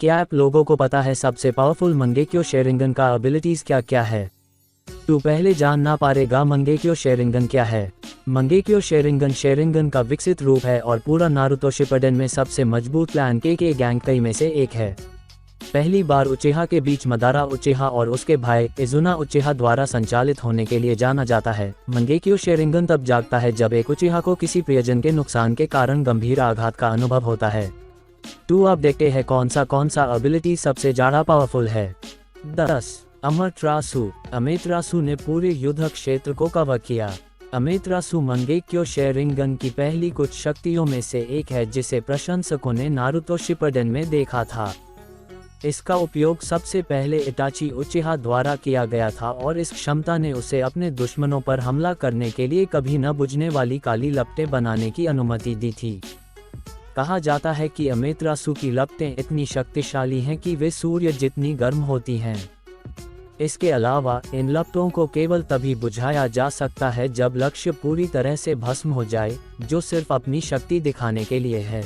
क्या आप लोगों को पता है सबसे पावरफुल मंगेक्यो शेरिंगन का एबिलिटीज क्या क्या है? तू पहले जान ना पारेगा मंगेक्यो शेरिंगन क्या है। मंगेक्यो शेरिंगन शेरिंगन का विकसित रूप है और पूरा नारुतो शिपडेन में सबसे मजबूत क्लैन के गैंग कई में से एक है। पहली बार उचेहा के बीच मदारा उचेहा और उसके भाई इजुना उचेहा द्वारा संचालित होने के लिए जाना जाता है। मंगेक्यो शेरिंगन तब जागता है जब एक उचेहा को किसी प्रियजन के नुकसान के कारण गंभीर आघात का अनुभव होता है। तो अब देखते हैं कौन सा एबिलिटी सबसे ज्यादा पावरफुल है। 10 अमेतरासु। अमेतरासु ने पूरे युद्ध क्षेत्र को कवर किया। अमेतरासु मंगेक्यो शेरिंगन की पहली कुछ शक्तियों में से एक है जिसे प्रशंसकों ने नारुतो शिपडेन में देखा था। इसका उपयोग सबसे पहले इटाची उचिहा द्वारा किया गया था और इस क्षमता ने उसे अपने दुश्मनों पर हमला करने के लिए कभी न बुझने वाली काली लपटें बनाने की अनुमति दी थी। कहा जाता है कि अमेतरासु की लपटें इतनी शक्तिशाली हैं कि वे सूर्य जितनी गर्म होती हैं। इसके अलावा इन लपटों को केवल तभी बुझाया जा सकता है जब लक्ष्य पूरी तरह से भस्म हो जाए, जो सिर्फ अपनी शक्ति दिखाने के लिए है।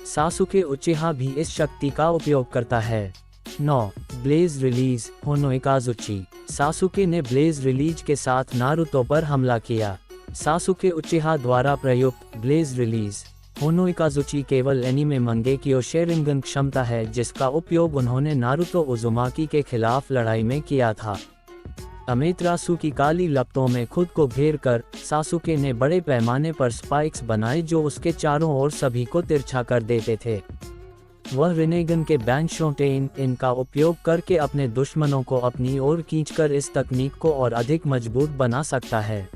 सासुके उचिहा भी इस शक्ति का उपयोग करता है। 9 ब्लेज रिलीज होनोइकाजुची। सासुके ने ब्लेज रिलीज के साथ नारुतो पर हमला किया। सासुके उचिहा द्वारा प्रयुक्त ब्लेज रिलीज होनोइकाजुची केवल एनीमे मंगेक्यो शेरिंगन क्षमता है जिसका उपयोग उन्होंने नारुतो उजुमाकी के खिलाफ लड़ाई में किया था। अमेतरासु की काली लपटों में खुद को घेर कर सासुके ने बड़े पैमाने पर स्पाइक्स बनाए जो उसके चारों ओर सभी को तिरछा कर देते थे। वह रिनेगन के बैंशोटेन इनका उपयोग करके अपने दुश्मनों को अपनी ओर खींचकर इस तकनीक को और अधिक मजबूत बना सकता है।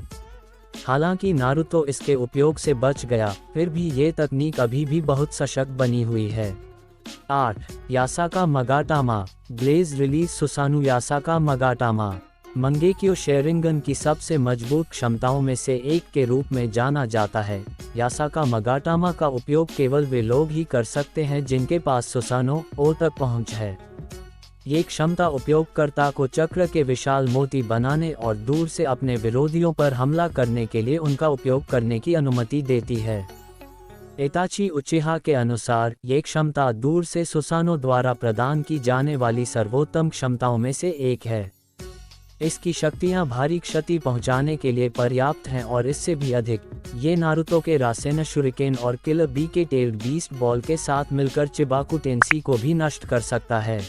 हालांकि नारुतो इसके उपयोग से बच गया, फिर भी ये तकनीक अभी भी बहुत सशक्त बनी हुई है। 8 यासाका मगाटामा। ब्लेज रिलीज सुसानु यासाका मगाटामा मंगेक्यो शेरिंगन की सबसे मजबूत क्षमताओं में से एक के रूप में जाना जाता है। यासाका मगाटामा का उपयोग केवल वे लोग ही कर सकते हैं जिनके पास सुसानो ओ तक पहुंच है। ये क्षमता उपयोगकर्ता को चक्र के विशाल मोती बनाने और दूर से अपने विरोधियों पर हमला करने के लिए उनका उपयोग करने की अनुमति देती है। इताची उचिहा के अनुसार ये क्षमता दूर से सुसानो द्वारा प्रदान की जाने वाली सर्वोत्तम क्षमताओं में से एक है। इसकी शक्तियां भारी क्षति पहुंचाने के लिए पर्याप्त हैं और इससे भी अधिक। ये नारुतो के रासेन शुरिकेन और किलर बी के टेल्ड बीस्ट बॉल के साथ मिलकर चिबाकु टेंसी को भी नष्ट कर सकता है।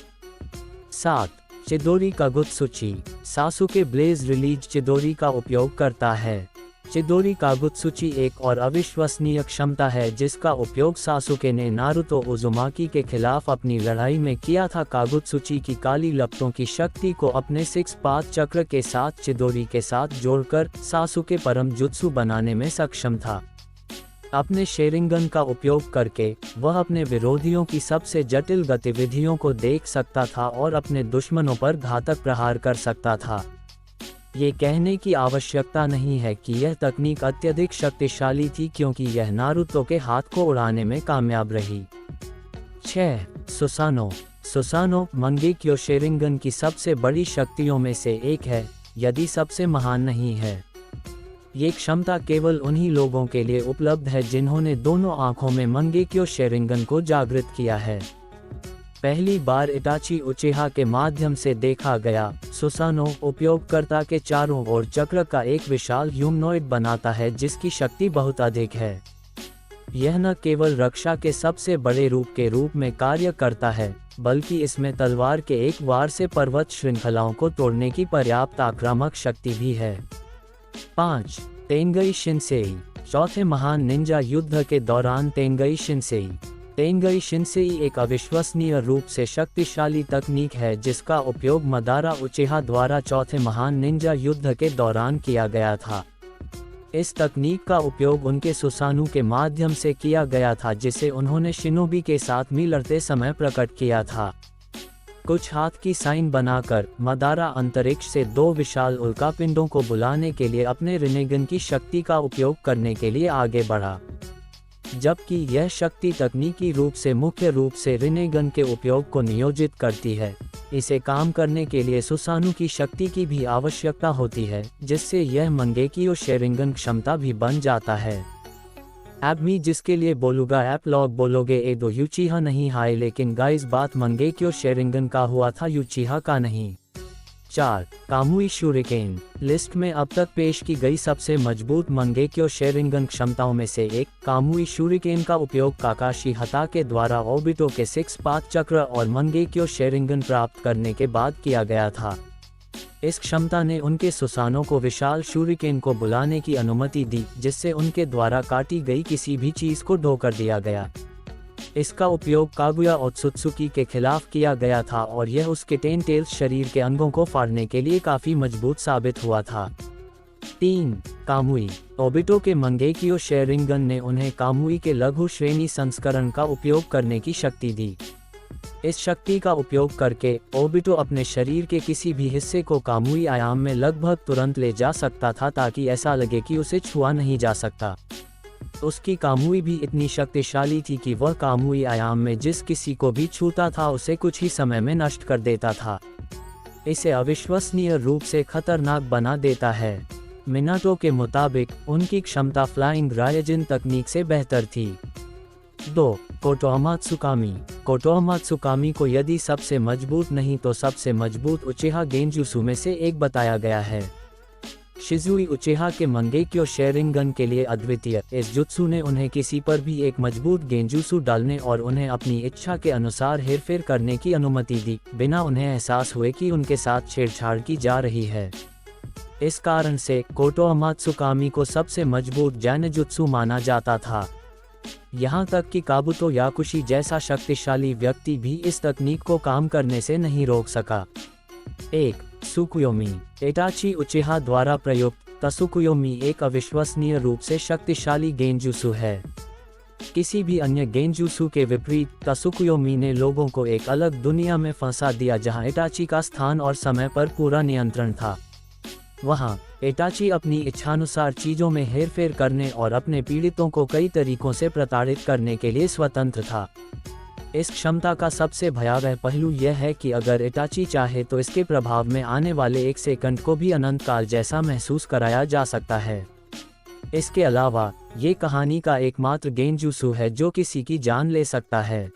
7 चिदोरी कागुत्सुची। सासुके ब्लेज रिलीज चिदोरी का उपयोग करता है। चिदोरी कागुत्सुची एक और अविश्वसनीय क्षमता है जिसका उपयोग सासुके ने नारुतो उजुमाकी के खिलाफ अपनी लड़ाई में किया था। कागुत्सुची की काली लपटों की शक्ति को अपने 6 पात चक्र के साथ चिदोरी के साथ जोड़कर सासुके परम जुत्सु बनाने में सक्षम था। अपने शेरिंगन का उपयोग करके वह अपने विरोधियों की सबसे जटिल गतिविधियों को देख सकता था और अपने दुश्मनों पर घातक प्रहार कर सकता था। ये कहने की आवश्यकता नहीं है कि यह तकनीक अत्यधिक शक्तिशाली थी क्योंकि यह नारुतो के हाथ को उड़ाने में कामयाब रही। 6 सुसानो। सुसानो मंगेक्यो शेरिंगन की सबसे बड़ी शक्तियों में से एक है, यदि सबसे महान नहीं है। ये क्षमता केवल उन्हीं लोगों के लिए उपलब्ध है जिन्होंने दोनों आंखों में मंगेक्यो शेरिंगन को जागृत किया है। पहली बार इटाची उचिहा के माध्यम से देखा गया सुसानो उपयोगकर्ता के चारों ओर चक्र का एक विशाल ह्यूमनॉइड बनाता है जिसकी शक्ति बहुत अधिक है। यह न केवल रक्षा के सबसे बड़े रूप के रूप में कार्य करता है, बल्कि इसमें तलवार के एक वार से पर्वत श्रृंखलाओं को तोड़ने की पर्याप्त आक्रामक शक्ति भी है। 5 तेंगई शिनसेई। चौथे महान निंजा युद्ध के दौरान तेंगई शिनसेई। तेंगई शिनसेई एक अविश्वसनीय रूप से शक्तिशाली तकनीक है जिसका उपयोग मदारा उचिहा द्वारा चौथे महान निंजा युद्ध के दौरान किया गया था। इस तकनीक का उपयोग उनके सुसानु के माध्यम से किया गया था जिसे उन्होंने शिनोबी के साथ लड़ते समय प्रकट किया था। कुछ हाथ की साइन बनाकर मदारा अंतरिक्ष से 2 विशाल उल्कापिंडों को बुलाने के लिए अपने रिनेगन की शक्ति का उपयोग करने के लिए आगे बढ़ा। जबकि यह शक्ति तकनीकी रूप से मुख्य रूप से रिनेगन के उपयोग को नियोजित करती है, इसे काम करने के लिए सुसानु की शक्ति की भी आवश्यकता होती है, जिससे यह मंगेक्यो शेरिंगन क्षमता भी बन जाता है। अब मैं जिसके लिए बोलूँगा आप लोग बोलोगे ए दो यूचिहा नहीं हाय, लेकिन गाइस बात मंगेक्यो शेरिंगन का हुआ था, यूचिहा का नहीं। 4. कामुई शूरिकेन। लिस्ट में अब तक पेश की गई सबसे मजबूत मंगेक्यो शेरिंगन क्षमताओं में से एक कामुई शूरिकेन का उपयोग काकाशी हता के द्वारा ओबिटो के 6 पाथ चक्र और मंगेक्यो शेरिंगन प्राप्त करने के बाद किया गया था। इस क्षमता ने उनके सुसानों को विशाल शूरिकेन को बुलाने की अनुमति दी, जिससे उनके द्वारा काटी गई किसी भी चीज को ढोकर दिया गया। इसका उपयोग कागुया ओत्सुत्सुकी के खिलाफ किया गया था और यह उसके टेनटेल्स शरीर के अंगों को फाड़ने के लिए काफी मजबूत साबित हुआ था। 3. कामुई। ओबिटो के मंगेक्यो शेरिंगन ने उन्हें कामुई के लघु श्रेणी संस्करण का उपयोग करने की शक्ति दी। इस शक्ति का उपयोग करके ओबिटो अपने शरीर के किसी भी हिस्से को कामुई आयाम में लगभग तुरंत ले जा सकता था, ताकि ऐसा लगे कि उसे छुआ नहीं जा सकता। उसकी कामुई भी इतनी शक्तिशाली थी कि वह कामुई आयाम में जिस किसी को भी छूता था उसे कुछ ही समय में नष्ट कर देता था। इसे अविश्वसनीय रूप से खतरनाक बना देता है। मिनाटो के मुताबिक उनकी क्षमता फ्लाइंग रायजिन तकनीक से बेहतर थी। 2. कोटोमा त्सुकामी। कोटोमा त्सुकामी को यदि सबसे मजबूत नहीं तो सबसे मजबूत उचिहा गेंजुसु में से एक बताया गया है। शिजुई उचिहा के मंगेक्यो शेरिंगन के लिए अद्वितीय इस जुत्सु ने उन्हें किसी पर भी एक मजबूत गेंजुसु डालने और उन्हें अपनी इच्छा के अनुसार हेरफेर करने की अनुमति दी, बिना उन्हें एहसास हुए कि उनके साथ छेड़छाड़ की जा रही है। इस कारण से कोटोमा त्सुकामी को सबसे मजबूत जैनजुत्सु माना जाता था। यहाँ तक कि काबुतो याकुशी जैसा शक्तिशाली व्यक्ति भी इस तकनीक को काम करने से नहीं रोक सका। 1. सुकुयोमी। एटाची उचिहा द्वारा प्रयुक्त तसुकुयोमी एक अविश्वसनीय रूप से शक्तिशाली गेंजुसु है। किसी भी अन्य गेंजुसु के विपरीत तसुकुयोमी ने लोगों को एक अलग दुनिया में फंसा दिया, जहां एटाची का स्थान और समय पर पूरा नियंत्रण था। वहां एटाची अपनी इच्छानुसार चीजों में हेरफेर करने और अपने पीड़ितों को कई तरीकों से प्रताड़ित करने के लिए स्वतंत्र था। इस क्षमता का सबसे भयावह पहलू यह है कि अगर एटाची चाहे तो इसके प्रभाव में आने वाले 1 सेकंड को भी अनंत काल जैसा महसूस कराया जा सकता है। इसके अलावा ये कहानी का एकमात्र गेंजुसु है जो किसी की जान ले सकता है।